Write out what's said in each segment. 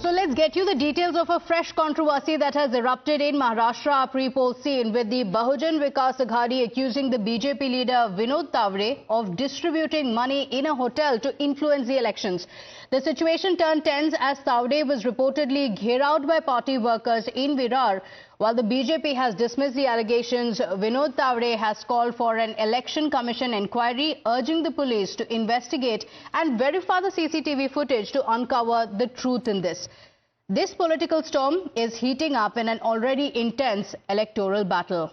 So let's get you the details of a fresh controversy that has erupted in Maharashtra pre-poll scene, with the Bahujan Vikas Aghadi accusing the BJP leader Vinod Tawde of distributing money in a hotel to influence the elections. The situation turned tense as Tawde was reportedly gherawed by party workers in Virar. While the BJP has dismissed the allegations, Vinod Tawde has called for an election commission inquiry, urging the police to investigate and verify the CCTV footage to uncover the truth in this. This political storm is heating up in an already intense electoral battle.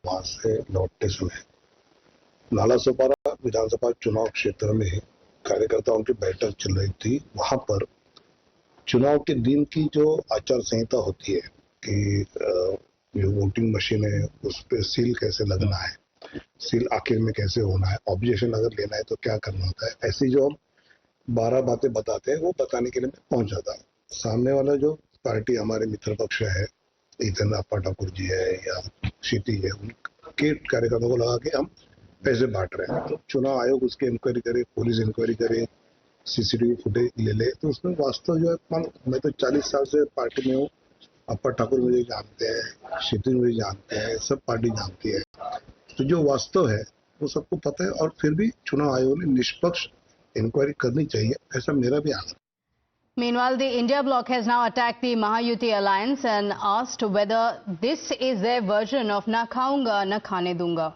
वहां से लौटते समय नालासोपारा विधानसभा चुनाव क्षेत्र में कार्यकर्ताओं की बैठक चल रही थी। वहां पर चुनाव के दिन की जो आचार संहिता होती है कि जो वोटिंग मशीन है उस पर सील कैसे लगना है, सील आखिर में कैसे होना है, ऑब्जेक्शन अगर लेना है तो क्या करना होता है, ऐसी जो हम 12 बातें बताते हैं वो बताने के लिए मैं पहुंचा था। सामने वाला जो पार्टी हमारे मित्र पक्ष है, इधर अप्पा ठाकुर जी है या क्षिति है, उनके कार्यकर्ताओं को लगा कि हम पैसे बांट रहे हैं। तो चुनाव आयोग उसकी इंक्वायरी करे, पुलिस इंक्वायरी करे, सीसीटीवी फुटेज ले ले, तो उसमें वास्तव जो है, मैं तो 40 साल से पार्टी में हूँ, अप्पा ठाकुर मुझे जानते हैं, क्षिति मुझे जानते हैं, सब पार्टी जानती है, तो जो वास्तव है वो सबको पता है। और फिर भी चुनाव आयोग ने निष्पक्ष इंक्वायरी करनी चाहिए, ऐसा मेरा भी आना। Meanwhile, the India bloc has now attacked the Mahayuti alliance and asked whether this is their version of na khaunga na khane dunga.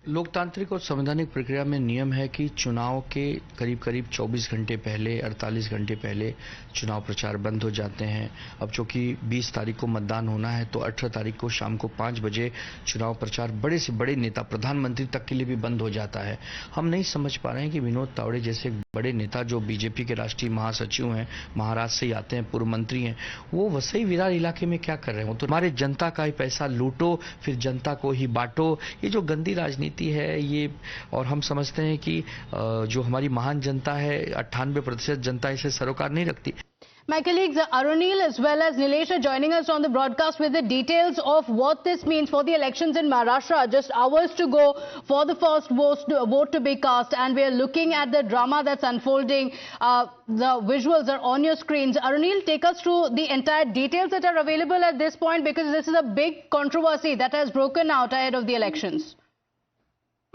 लोकतांत्रिक और संवैधानिक प्रक्रिया में नियम है कि चुनाव के करीब 24 घंटे पहले, 48 घंटे पहले चुनाव प्रचार बंद हो जाते हैं। अब चूंकि 20 तारीख को मतदान होना है तो 18 तारीख को शाम को 5 बजे चुनाव प्रचार बड़े से बड़े नेता, प्रधानमंत्री तक के लिए भी बंद हो जाता है। हम नहीं समझ पा रहे हैं कि विनोद तावड़े जैसे बड़े नेता जो बीजेपी के राष्ट्रीय महासचिव हैं, महाराष्ट्र से आते हैं, पूर्व मंत्री हैं, वो वसई विरार इलाके में क्या कर रहे हैं। वो तो हमारे जनता का ही पैसा लूटो फिर जनता को ही बांटो, ये जो गंदी राजनीति है ये। और हम समझते हैं कि जो हमारी महान जनता है, 98% जनता इसे सरोकार नहीं रखती। My colleagues Arunil as well as Nilesh are joining us on the broadcast with the details of what this means for the elections in Maharashtra. Just hours to go for the first vote to be cast, and we are looking at the drama that's unfolding. The visuals are on your screens. Arunil, take us through the entire details that are available at this point, because this is a big controversy that has broken out ahead of the elections.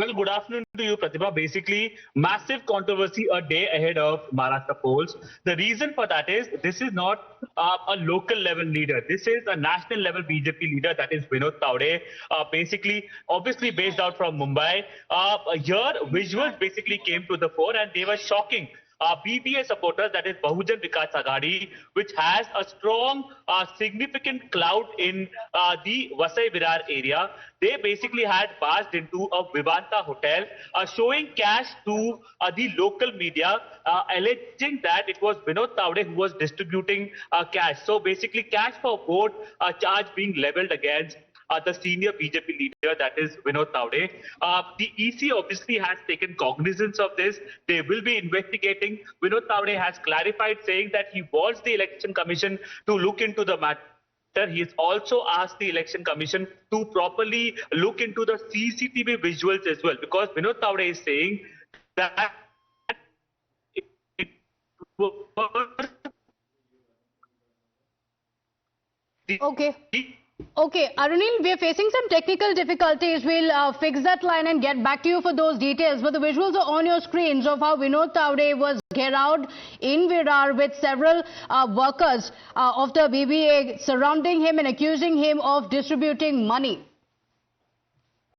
Well, good afternoon to you, Pratibha. Basically, massive controversy a day ahead of Maharashtra polls. The reason for that is this is not a local level leader. This is a national level BJP leader, that is Vinod Tawde. Basically, obviously based out from Mumbai. Here, visuals basically came to the fore and they were shocking. BBA supporters, that is Bahujan Vikas Aghadi, which has a strong, significant clout in the Vasai Virar area. They basically had barged into a Vivanta hotel, showing cash to the local media, alleging that it was Vinod Tawde who was distributing cash. So basically cash for vote charge being leveled against the senior BJP leader, that is Vinod Tawde. The EC obviously has taken cognizance of this. They will be investigating. Vinod Tawde has clarified, saying that he wants the election commission to look into the matter. He has also asked the election commission to properly look into the CCTV visuals as well, because Vinod Tawde is saying that it was Okay, Arunil, we are facing some technical difficulties. We'll fix that line and get back to you for those details. But the visuals are on your screens of how Vinod Tawde was gherawed in Virar with several workers of the BBA surrounding him and accusing him of distributing money.